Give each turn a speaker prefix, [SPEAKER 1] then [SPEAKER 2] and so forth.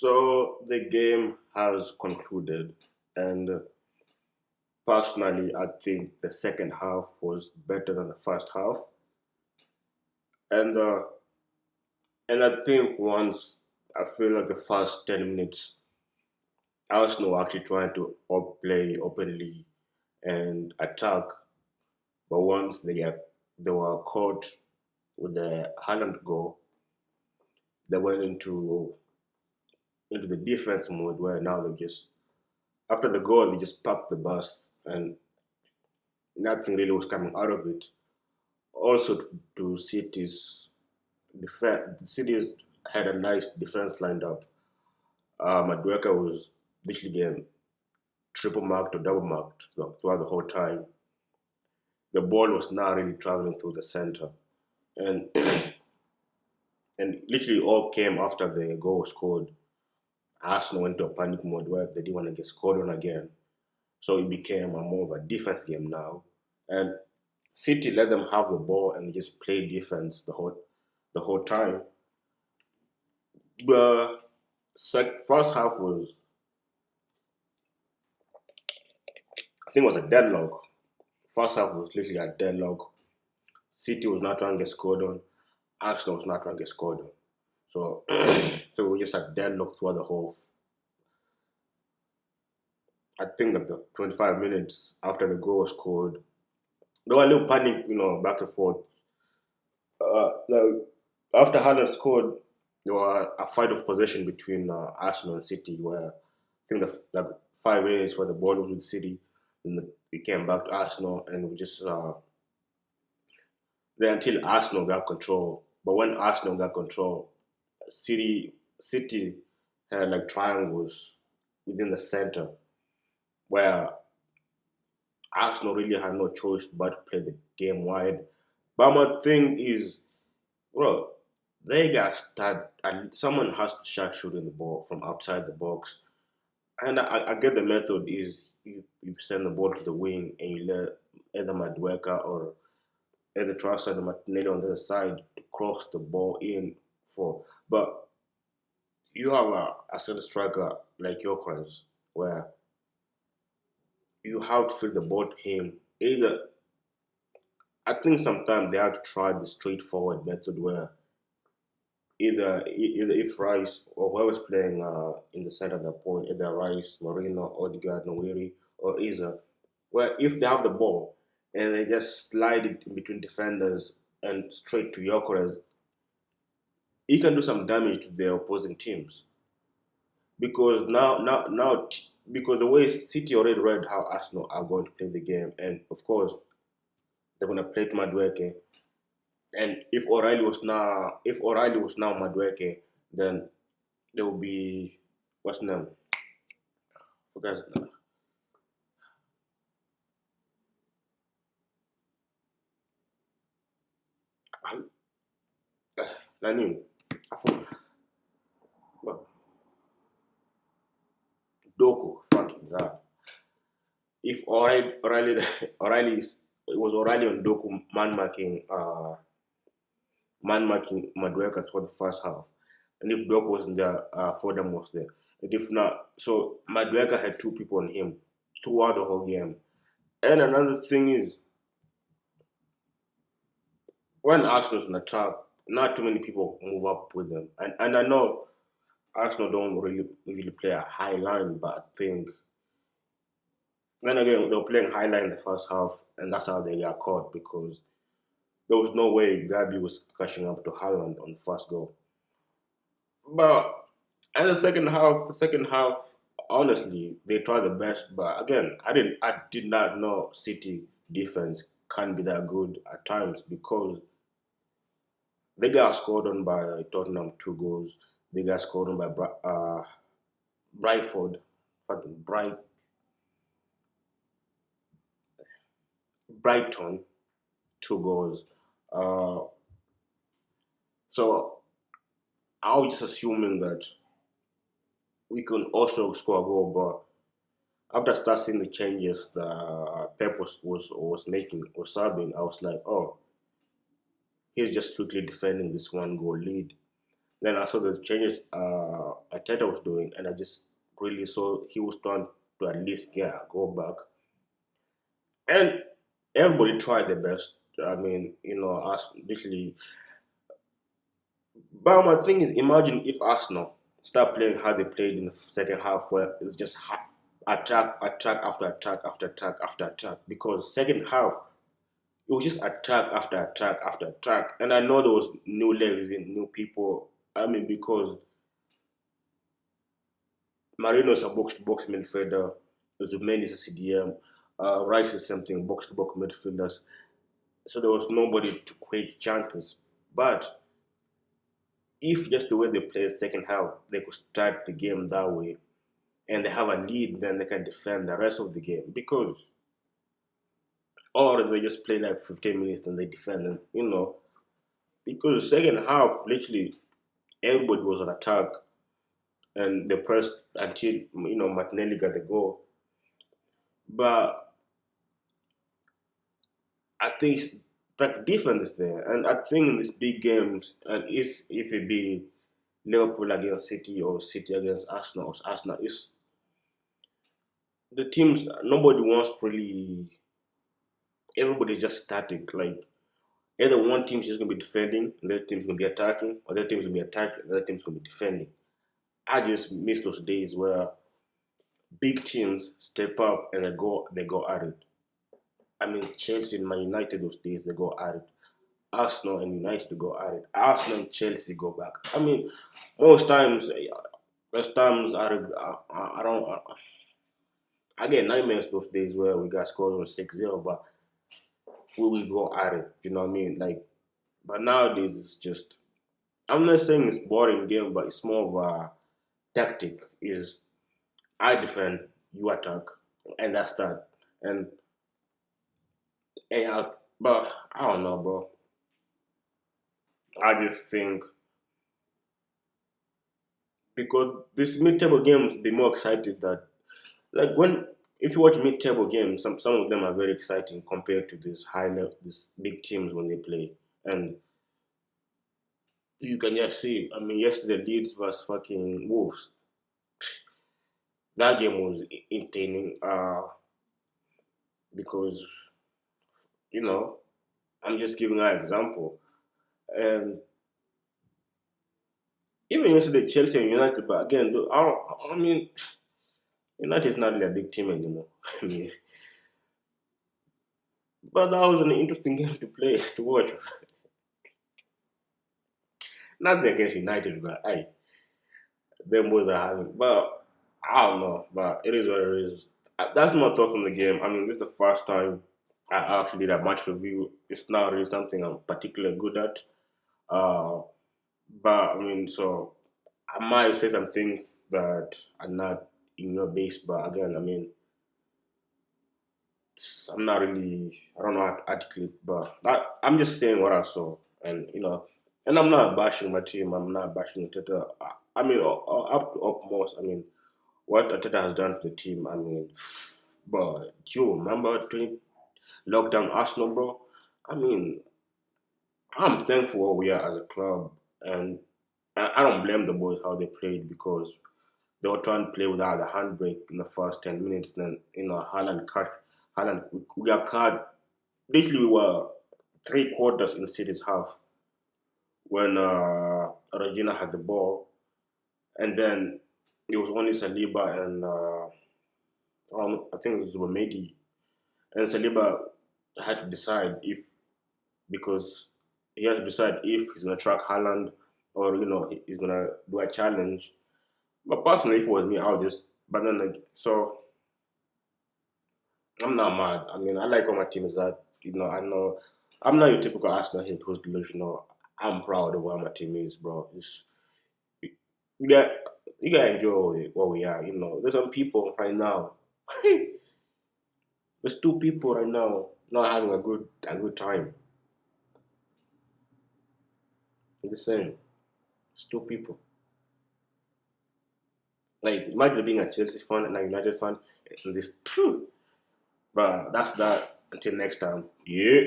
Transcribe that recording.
[SPEAKER 1] So the game has concluded, and personally, I think the second half was better than the first half, and uh, and I think once I feel like the first 10 minutes, Arsenal were actually trying to play openly and attack, but once they were caught with the Haaland goal, they went into the defense mode where now they just after the goal they just parked the bus and nothing really was coming out of it. Also, to City's defense, City's had a nice defense lined up. Madueka was literally getting triple marked or double marked throughout the whole time. The ball was not really traveling through the center, and and literally all came after the goal was scored. Arsenal went to a panic mode where they didn't want to get scored on again, so it became a more of a defense game now. And City let them have the ball and just play defense the whole time. The first half was, I think, it was a deadlock. First half was literally a deadlock. City was not trying to get scored on. Arsenal was not trying to get scored on. So, so we were just a deadlock throughout the whole. I think that the 25 minutes after the goal was scored, there was a little panic, back and forth. Like after Haaland scored, there was a fight of possession between Arsenal and City, where I think the like 5 minutes where the ball was with City, and we came back to Arsenal, and we just then until Arsenal got control. But when Arsenal got control, City had like triangles within the center where Arsenal really had no choice but to play the game wide. But my thing is, bro, they got start. And someone has to start shooting the ball from outside the box. And I get the method is you send the ball to the wing and you let either Madueka or either Trossard or Martinelli on the other side to cross the ball in for. But you have a center striker like Yokres where you have to feed the ball to him. Either I think sometimes they have to try the straightforward method where either if Rice or whoever's playing in the center of the point, either Rice, Marino, Odegaard, Nweri, or Isa, where if they have the ball and they just slide it in between defenders and straight to Gyökeres, he can do some damage to the opposing teams. Because because the way City already read how Arsenal are going to play the game, and of course they're going to play to Madueke. And if O'Reilly was now Madueke, then there will be what's his name? Forget his name. I'm- Nani? I forgot. Well, Doku. Fucking God. If O'Reilly it was O'Reilly on Doku man marking Madueka for the first half, and if Doku wasn't there, Fordham was there. And if not, so Madueka had two people on him throughout the whole game. And another thing is, when Arsenal's in attack, not too many people move up with them. And I know Arsenal don't really play a high line, but I think then again they were playing high line in the first half, and that's how they got caught because there was no way Gabi was catching up to Haaland on the first goal. But and the second half, honestly, they tried the best. But again, I did not know City defense can be that good at times because they got scored on by Tottenham 2 goals. They got scored on by Brightford, fucking Brighton 2 goals. Uh, so I was just assuming that we can also score a goal, but after start seeing the changes that Pep was making or subbing, I was like, oh, he's just strictly defending this 1 goal lead. Then I saw the changes Arteta was doing, and I just really saw he was trying to at least go back. And everybody tried their best. I mean, us literally. But my thing is, imagine if Arsenal start playing how they played in the second half, where it's just attack, attack after attack after attack after attack. Because second half, it was just attack after attack after attack. And I know there was new legs in, new people. I mean, because Marino is a box-to-box midfielder, Zumen is a CDM, Rice is something box-to-box midfielders. So there was nobody to create chances. But if just the way they play second half, they could start the game that way, and they have a lead, then they can defend the rest of the game. Because, or they just play like 15 minutes and they defend, and because second half, literally everybody was on attack, and they pressed until Martinelli got the goal. But I think like defense is there, and I think in these big games, and if it be Liverpool against City or City against Arsenal, or Arsenal is the teams. Nobody wants really. Everybody's just static. Like either one team's just gonna be defending, and the other team's gonna be attacking, or the other team's gonna be attacking, and the other team's gonna be defending. I just miss those days where big teams step up and they go at it. I mean, Chelsea and Man United those days they go at it. Arsenal and United go at it. Arsenal and Chelsea go back. I mean, most times I don't I get nightmares those days where we got scored on 6-0, but we will go at it. You know what I mean? Like, but nowadays it's just. I'm not saying it's boring game, but it's more of a tactic. Is I defend, you attack, and that's that. And, but I don't know, bro. I just think because this mid-table games, they're more excited that like when if you watch mid-table games, some of them are very exciting compared to these big teams when they play, and you can just see. I mean, yesterday Leeds versus fucking Wolves. That game was entertaining. Because you know I'm just giving an example, and even yesterday Chelsea and United, but again, I mean, United is not really a big team anymore. I mean, but that was an interesting game to play to watch. Nothing against United, but hey, them boys are having. But I don't know, but it is what it is. That's my thoughts on the game. I mean, this is the first time I actually did a match review. It's not really something I'm particularly good at. Uh, but I mean, so I might say some things that are not in your base, but again, I mean, I'm not really, I don't know how to articulate, but I'm just saying what I saw, and and I'm not bashing my team. I'm not bashing Teta. I mean, up to utmost. I mean, what Ateta has done to the team. I mean, but you remember 20 lockdown Arsenal, bro? I mean, I'm thankful where we are as a club, and I don't blame the boys how they played because they were trying to play without the handbrake in the first 10 minutes. Then Haaland cut. Haaland we got cut. Literally, we were 3 quarters in City's half when Regina had the ball, and then it was only Saliba and I think it was Wamedi, and Saliba had to decide if because he had to decide if he's gonna track Haaland or he's gonna do a challenge. But personally, if it was me, I would just. But then, like, so I'm not mad. I mean, I like what my team is at. I know I'm not your typical Arsenal head who's delusional. I'm proud of what my team is, bro. You got you gotta enjoy what we are. There's some people right now. There's two people right now not having a good time. I'm just saying, it's two people. Like imagine being a Chelsea fan and a United fan, and this. But that's that. Until next time. Yeah.